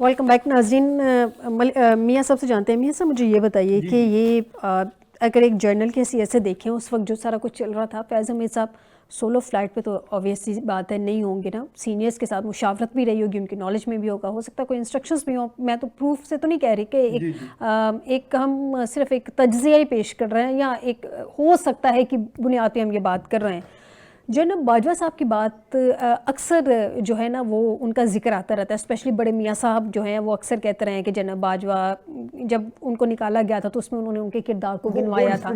Welcome back नाजरीन। मियाँ साहब से जानते हैं। मियाँ साहब, मुझे ये बताइए कि ये अगर एक जर्नल की हैसियत से देखें, उस वक्त जो सारा कुछ चल रहा था, फैज़ हमीद साहब सोलो फ्लाइट पे तो ऑब्वियसली बात है नहीं होंगे ना, सीनियर्स के साथ मुशावरत भी रही होगी, उनकी नॉलेज में भी होगा, हो सकता है कोई इंस्ट्रक्शंस भी हो। मैं तो प्रूफ से तो नहीं कह रही कि एक हम सिर्फ एक तज्ज़िया ही पेश कर रहे हैं, या एक हो सकता है कि बुनियाद पे हम ये बात कर रहे हैं। जनरल बाजवा साहब की बात अक्सर जो है ना वो उनका जिक्र आता रहता है, स्पेशली बड़े मियाँ साहब जो हैं वो अक्सर कहते रहे हैं कि जनरल बाजवा जब उनको निकाला गया था तो उसमें उन्होंने उनके किरदार को गिनवाया था।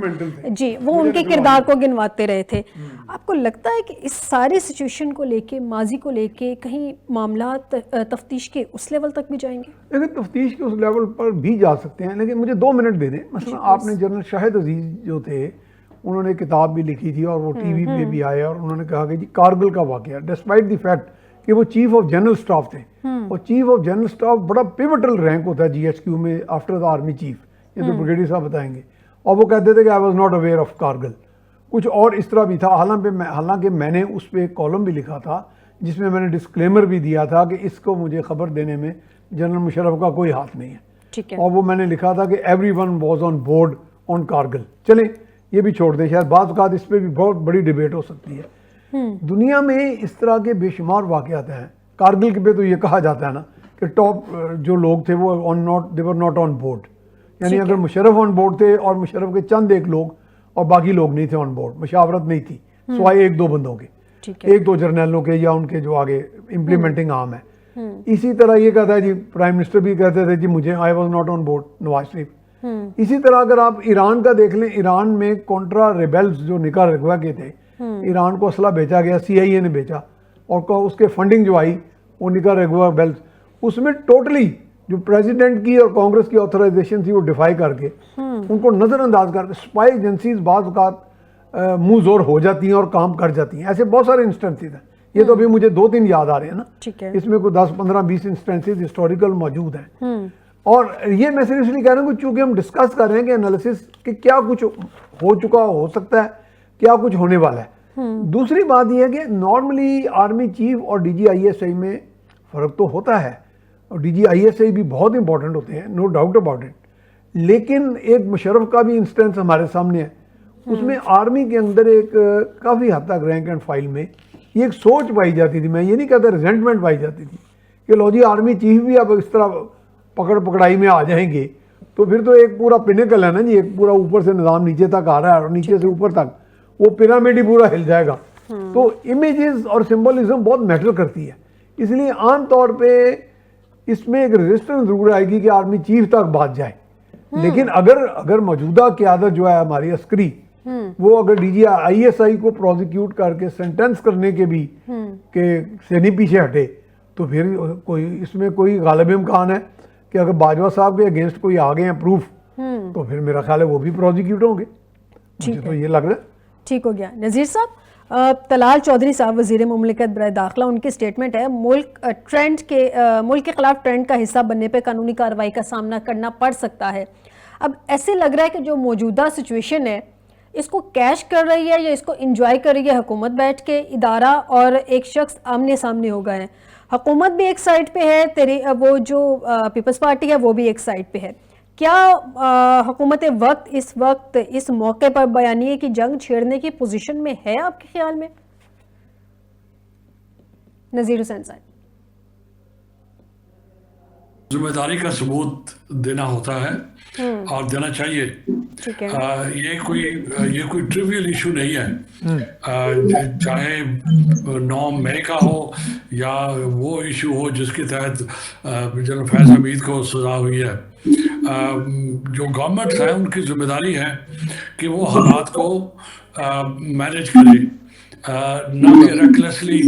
जी, वो उनके किरदार को गिनवाते रहे थे। आपको लगता है कि इस सारे सिचुएशन को लेके, माजी को लेके कहीं मामला तफ्तीश के उस लेवल तक भी जाएंगे? लेकिन तफ्तीश के उस लेवल पर भी जा सकते हैं, लेकिन मुझे 2 मिनट दे दें। मतलब आपने जनरल शाहिद अजीज़ जो थे, उन्होंने किताब भी लिखी थी और वो टीवी पे भी आया, और उन्होंने कहा कि जी कारगिल का वाकया, डिस्पाइट द फैक्ट कि वो चीफ ऑफ जनरल स्टाफ थे, और चीफ ऑफ जनरल स्टाफ बड़ा पिवटल रैंक होता है जीएचक्यू में आफ्टर द आर्मी चीफ, ये तो ब्रिगेडियर साहब बताएंगे। और वो कहते थे कि आई was not aware of Kargil. कुछ और इस तरह भी था। हालांकि मैंने उस पर एक कॉलम भी लिखा था जिसमें मैंने डिस्क्लेमर भी दिया था कि इसको मुझे खबर देने में जनरल मुशर्रफ का कोई हाथ नहीं है। ठीक है। और वो मैंने लिखा था कि every one was on board on Kargil. चले ये भी छोड़ दें, शायद बात का इस पर भी बहुत बड़ी डिबेट हो सकती है। दुनिया में इस तरह के बेशुमार वाक़यात हैं। कारगिल के पे तो ये कहा जाता है ना कि टॉप जो लोग थे वो दे वर नॉट ऑन बोर्ड, यानी अगर मुशर्रफ ऑन बोर्ड थे और मुशर्रफ के चंद एक लोग और बाकी लोग नहीं थे ऑन बोर्ड, मुशावरत नहीं थी सिवाय 1-2 बंदों के, 1-2 जर्नलों के या उनके जो आगे इम्प्लीमेंटिंग आर्म है। इसी तरह ये कहता है जी, प्राइम मिनिस्टर भी कहते थे जी मुझे I was not on board, Nawaz Sharif. इसी तरह अगर आप ईरान का देख लें, ईरान में कॉन्ट्रा रेबेल्स जो निकारागुआ के थे, ईरान को असला बेचा गया, सीआईए ने बेचा, और उसके फंडिंग जो आई वो निकारागुआ रेबेल्स, उसमें टोटली जो प्रेसिडेंट की और कांग्रेस की ऑथराइजेशन थी वो डिफाई करके उनको नज़रअंदाज करके स्पाई एजेंसीज बाज़ औक़ात मुंह जोर हो जाती हैं और काम कर जाती हैं। ऐसे बहुत सारे इंस्टेंसेस हैं। ये तो अभी मुझे 2-3 याद आ रहे हैं ना। ठीक है। इसमें कोई 10-15-20 इंस्टेंसेस हिस्टोरिकल मौजूद हैं। और ये मैं सीरियसली कह रहा हूँ कि चूंकि हम डिस्कस कर रहे हैं कि एनालिसिस कि क्या कुछ हो चुका हो सकता है, क्या कुछ होने वाला है। दूसरी बात यह है कि नॉर्मली आर्मी चीफ और डीजीआईएसआई में फ़र्क तो होता है, और डीजीआईएसआई भी बहुत इंपॉर्टेंट होते हैं, नो डाउट अबाउट इट। लेकिन एक मुशर्रफ का भी इंस्टेंस हमारे सामने है, उसमें आर्मी के अंदर एक काफ़ी हद तक रैंक एंड फाइल में ये एक सोच पाई जाती थी, मैं ये नहीं कहता रिजेंटमेंट पाई जाती थी कि लो जी आर्मी चीफ भी अब इस तरह पकड़ाई में आ जाएंगे, तो फिर तो एक पूरा पिनेकल है ना जी, एक पूरा ऊपर से निज़ाम नीचे तक आ रहा है और नीचे से ऊपर तक वो पिरामिड ही पूरा हिल जाएगा। तो इमेजेस और सिंबलिज्म बहुत मैटर करती है, इसलिए आम तौर पे इसमें एक रेजिस्टेंस जरूर आएगी कि आर्मी चीफ तक बात जाए। लेकिन अगर मौजूदा क़यादत जो है हमारी अस्करी, वो अगर डीजीआईएसआई को प्रोसिक्यूट करके सेंटेंस करने के भी के से नहीं पीछे हटे, तो फिर कोई इसमें कोई गालिब इम्कान है कि अगर बाजवा साहब के अगेंस्ट कोई आ गए हैं प्रूफ, तो फिर मेरा ख्याल है वो भी प्रोसिक्यूट होंगे। मुझे तो ये लग रहा है। ठीक हो गया। नज़ीर साहब, तलाल चौधरी साहब वज़ीर मुमलिकत बराए दाखिला, उनकी स्टेटमेंट है मुल्क के खिलाफ ट्रेंड का हिस्सा बनने पर कानूनी कार्रवाई का सामना करना पड़ सकता है। अब ऐसे लग रहा है कि जो मौजूदा सिचुएशन है इसको कैश कर रही है या इसको इंजॉय कर रही है हुकूमत बैठ के, इदारा और एक शख्स आमने सामने हो गए हैं। हुकूमत भी एक साइड पे है, तेरी वो जो पीपल्स पार्टी है वो भी एक साइड पे है। क्या हुकूमत इस वक्त इस मौके पर बयानिए की जंग छेड़ने की पोजीशन में है आपके ख्याल में? नज़ीर हुसैन साहब। जिम्मेदारी का सबूत देना होता है और देना चाहिए। ठीक है। ये कोई ट्रिवियल इशू नहीं है। चाहे 9 मई का हो या वो इशू हो जिसके तहत जनरल फैज़ हमीद को सजा हुई है। जो गवर्नमेंट है उनकी जिम्मेदारी है कि वो हालात को मैनेज करे, ना कि रेकलेसली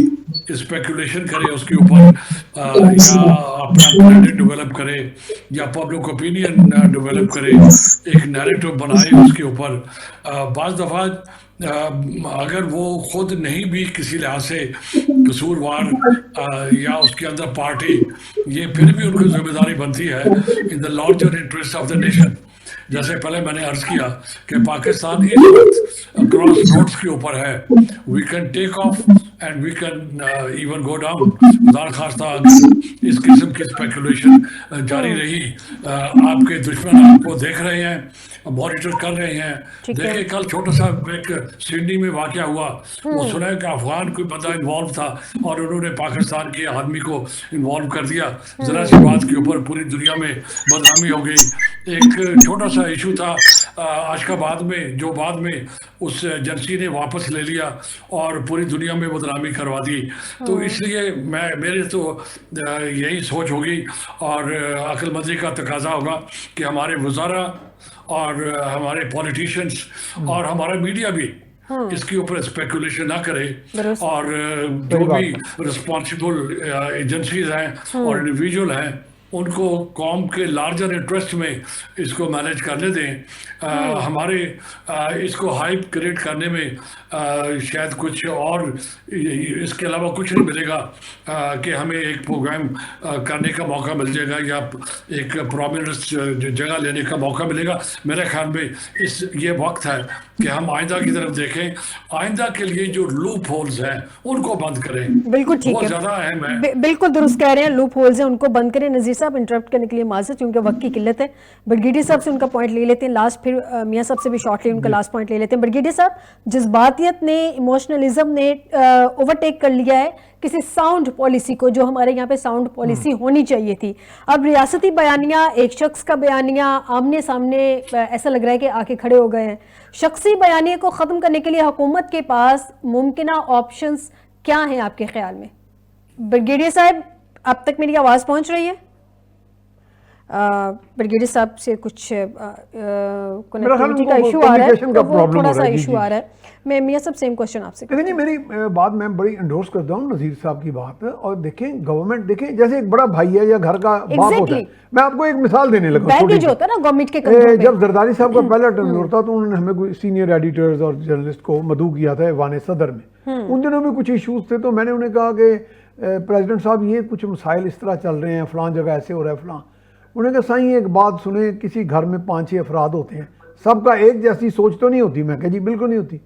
स्पेकुलेशन करे उसके ऊपर, या अपना नैरेटिव डेवलप करे या पब्लिक ओपिनियन डेवलप करे, एक नैरेटिव बनाए उसके ऊपर। बाज़ दफ़ा अगर वो खुद नहीं भी किसी लिहाज से कसूरवार या उसके अंदर पार्टी, ये फिर भी उनकी जिम्मेदारी बनती है in the larger interest of the nation जैसे पहले मैंने अर्ज किया कि पाकिस्तान इस वक्त क्रॉस रोड्स के ऊपर है, we can take off and we can even go down. खुदा खास्ता अगर इस किस्म की स्पेकुलेशन जारी रही, आपके दुश्मन आपको देख रहे हैं, मॉनिटर कर रहे हैं। ठीक है। देखिए कल छोटा सा एक सिडनी में वाकया हुआ, वो सुना है कि अफगान कोई बंदा इन्वॉल्व था और उन्होंने पाकिस्तान के आदमी को इन्वॉल्व कर दिया। जरा सी बात के ऊपर पूरी दुनिया में बदनामी हो गई। एक छोटा सा इशू था अशकाबाद में, जो बाद में उस एजेंसी ने वापस ले लिया और पूरी दुनिया में बदनामी करवा दी। तो इसलिए मेरे तो यही सोच होगी और अक्लमंदी का तकाजा होगा कि हमारे वज़ारा और हमारे पॉलिटिशियंस और हमारा मीडिया भी इसके ऊपर स्पेकुलेशन ना करे, और जो भी रिस्पॉन्सिबल एजेंसीज हैं और इंडिविजुअल हैं उनको कौम के लार्जर इंटरेस्ट में इसको मैनेज करने दें। हमारे इसको हाइप क्रिएट करने में शायद कुछ और इसके अलावा कुछ नहीं मिलेगा कि हमें एक प्रोग्राम करने का मौका मिल जाएगा या एक प्रोमिनेंस जगह लेने का मौका मिलेगा। मेरे ख्याल में ये वक्त है कि हम आइंदा की तरफ देखें। आइंदा के लिए जो लूप होल्स हैं उनको बंद करें। बिल्कुल ठीक है, ज़्यादा अहम है। बिल्कुल दुरुस्त कह रहे हैं, लूप होल्स हैं उनको बंद करें। नज़ीर साहब इंटरप्ट करने के लिए माजरत, क्योंकि वक्त की किल्लत है। ब्रिगेडियर साहब से उनका पॉइंट ले लेते हैं लास्ट, फिर मियां साहब से भी शॉर्टली उनका लास्ट पॉइंट ले लेते हैं। ब्रिगेडियर साहब, जज्बातियत ने, इमोशनलिज्म ने ओवरटेक कर लिया है किसी साउंड पॉलिसी को, जो हमारे यहाँ पे साउंड पॉलिसी होनी चाहिए थी। अब रियासती बयानिया, एक शख्स का बयानिया आमने सामने ऐसा लग रहा है कि आके खड़े हो गए हैं। शख्सी बयानिया को ख़त्म करने के लिए हुकूमत के पास मुमकिना ऑप्शंस क्या हैं आपके ख्याल में? ब्रिगेडियर साहब, अब तक मेरी आवाज़ पहुँच रही है? ब्रिगेडियर साहब से कुछ कनेक्टिविटी का इशू आ रहा है, तो वो थोड़ा सा इशू आ रहा है। मैं मियां साहब सेम क्वेश्चन आपसे देखिए जी, मेरी बात मैं बड़ी इंडोर्स करता हूँ नज़ीर साहब की बात। और देखें गवर्नमेंट, देखें जैसे एक बड़ा भाई है या घर का बाप होता है। मैं आपको एक मिसाल देने लगा, बैगेज होता है ना गवर्नमेंट के कंट्रोल में। जब जरदारी साहब का पहला टर्न था तो उन्होंने हमें कोई सीनियर एडिटर्स और जर्नलिस्ट को मदऊ किया था वान सदर में। उन दिनों में कुछ इशूज थे, तो मैंने उन्हें कहा कि प्रेसिडेंट साहब ये कुछ मसाइल इस तरह चल रहे हैं, फलां जगह ऐसे हो रहा है फलां। उन्होंने कहा साईं एक बात सुने, किसी घर में 5-6 अफराद होते हैं, सबका एक जैसी सोच तो नहीं होती। मैं कहा जी बिल्कुल नहीं होती,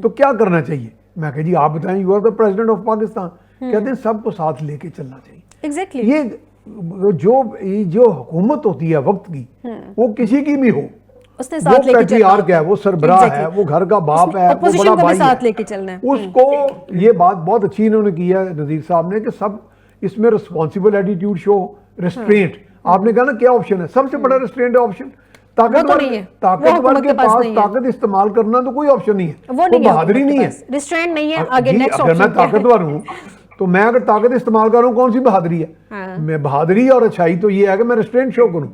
तो क्या करना चाहिए? मैं कहा जी आप बताएं, you are the president of Pakistan. कहते हैं सबको साथ लेके चलना चाहिए। एग्जैक्टली ये जो हुकूमत होती है वक्त की, वो किसी की भी हो, उसने वो साथ लेके पैट्रियार्क है, वो सरबराह है, वो घर का बाप है, वो बड़ा भाई है, साथ लेके चलना है उसको। ये बात बहुत अच्छी इन्होंने की है नज़ीर साहब ने कि सब इसमें रिस्पॉन्सिबल एटीट्यूड शो, रिस्ट्रेंट। आपने कहा ना क्या ऑप्शन है? सबसे बड़ा रिस्ट्रेंट है ऑप्शन। ताकतवर के पास ताकत इस्तेमाल करना तो कोई ऑप्शन नहीं है, वो बहादुरी नहीं है, रिस्ट्रेंट नहीं है। आगे नेक्स्ट अगर ऑप्शन मैं ताकतवर हूँ तो मैं अगर ताकत इस्तेमाल कर रहा हूँ, कौन सी बहादुरी है? मैं बहादुरी और अच्छाई तो ये है कि मैं रिस्ट्रेंट शो करूँ,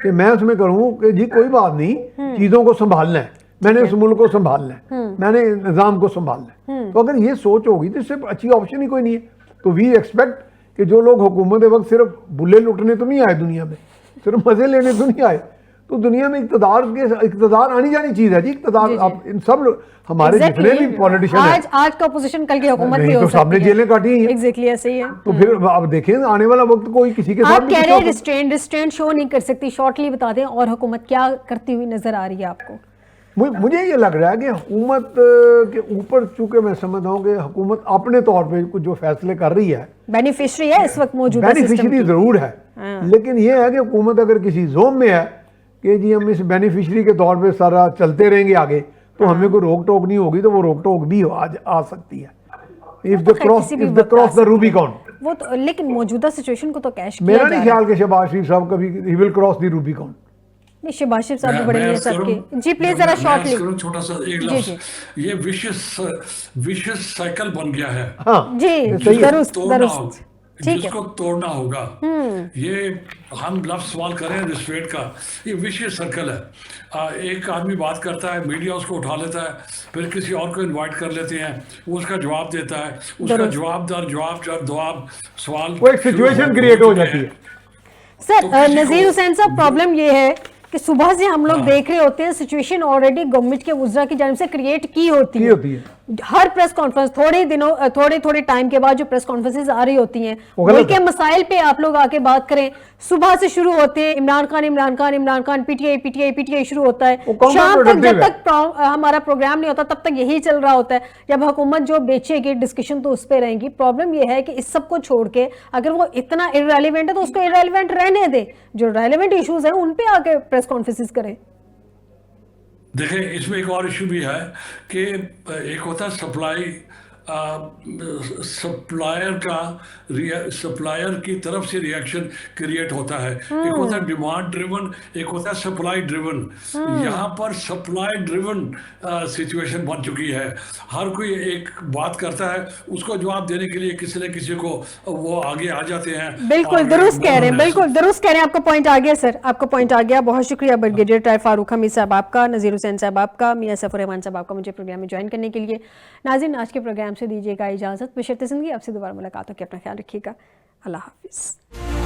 कि मैं उसमें करूँ कि जी कोई बात नहीं, चीजों को संभालना है, मैंने उस मुल्क को संभालना है, मैंने निजाम को संभालना है। तो अगर ये सोच होगी तो इससे अच्छी ऑप्शन ही कोई नहीं है। तो वी एक्सपेक्ट कि जो लोग हुकूमत वक्त सिर्फ बुल्ले लुटने तो नहीं आए दुनिया में, सिर्फ मजे लेने तो नहीं आए, तो दुनिया में इक़्तिदार आनी जानी चीज है जी। इक़्तिदार आप इन सब हमारे जितने भी पॉलिटिशियन हैं, आज का अपोजिशन कल की हुकूमत भी हो तो सकती सामने है। जेलें काटी हैं। एग्जैक्टली ऐसे ही है। तो फिर आप देखें आने वाला वक्त कोई किसी के साथ आप कह रहे हैं रिस्ट्रेंट शो नहीं कर सकती, शॉर्टली बता दें, और हुकूमत क्या करती हुई नजर आ रही है आपको? मुझे ये लग रहा है कि हुकूमत के ऊपर, चूंकि मैं समझता हूँ कि हुकूमत अपने तौर पे कुछ जो फैसले कर रही है, बेनिफिशियरी है इस वक्त मौजूदा बेनिफिशियरी जरूर है, लेकिन ये है कि हुकूमत अगर किसी जोन में है कि जी हम इस बेनिफिशियरी के तौर पे सारा चलते रहेंगे आगे, तो हमें कोई रोक टोक नहीं होगी, तो वो रोक टोक भी आज आ सकती है। If the cross the Rubicon, वो तो, लेकिन मौजूदा सिचुएशन को तो कैश मेरा नहीं ख्याल कि शहबाज शरीफ साहब कभी he will cross the Rubicon. नहीं, शहबाज शरीफ साहब भी बड़े हैं सबके। जी प्लीज जरा शॉर्टली, छोटा सा एक लफ्ज, ये विशियस साइकिल बन गया है। हाँ जी दुरुस्त, ठीक है, जिसको तोड़ना होगा। ये हम लफ्ज सवाल करें रिस्ट्रेंट का, ये विशेष सर्कल है। एक आदमी बात करता है, मीडिया उसको उठा लेता है, फिर किसी और को इनवाइट कर लेते हैं, वो उसका जवाब देता है, उसका जवाब सवाल, वो एक सिचुएशन क्रिएट हो जाती है। सर नज़ीर हुसैन साहब, प्रॉब्लम ये है कि सुबह से हम लोग देख रहे होते हैं सिचुएशन ऑलरेडी गवर्नमेंट के वुज़रा की जानिब से क्रिएट की होती है। हर प्रेस कॉन्फ्रेंस थोड़े टाइम के बाद जो प्रेस कॉन्फ्रेंसेस आ रही होती हैं मुल्क के मसाइल पे आप लोग आके बात करें, सुबह से शुरू होते हैं इमरान खान पीटीआई शुरू होता है, शाम तक जब तक हमारा प्रोग्राम नहीं होता तब तक यही चल रहा होता है। जब हुकूमत जो बेचेगी डिस्कशन तो उस पर रहेंगी। प्रॉब्लम यह है कि इस सब को छोड़ के अगर वो इतना इररेलेवेंट है तो उसको इररेलेवेंट रहने दे, जो रेलेवेंट इश्यूज है उन पे आके प्रेस कॉन्फ्रेंसेस करें। देखिए इसमें एक और इशू भी है कि एक होता है सप्लायर की तरफ से रिएक्शन क्रिएट होता है, एक होता है डिमांड ड्रिवन, एक होता है सप्लाई ड्रिवन। यहाँ पर सप्लाई ड्रिवन सिचुएशन बन चुकी है। हर कोई एक बात करता है, उसको जवाब देने के लिए किसी न किसी को वो आगे आ जाते हैं। बिल्कुल दुरुस्त कह रहे हैं, बिल्कुल दुरुस्त कह रहे हैं। आपका पॉइंट आ गया सर, आपका पॉइंट आ गया। बहुत शुक्रिया ब्रिगेडियर टायर फारूक हमीद साहब आपका, नज़ीर हुसैन साहब आपका, मियां सफर रहमान साहब आपका मुझे प्रोग्राम में ज्वाइन करने के लिए। नाज़रीन आज के प्रोग्राम से दीजिएगा इजाज़त, बशर्ते ज़िंदगी आपसे दोबारा मुलाकात हो। अपना ख्याल रखिएगा। अल्लाह हाफिज़।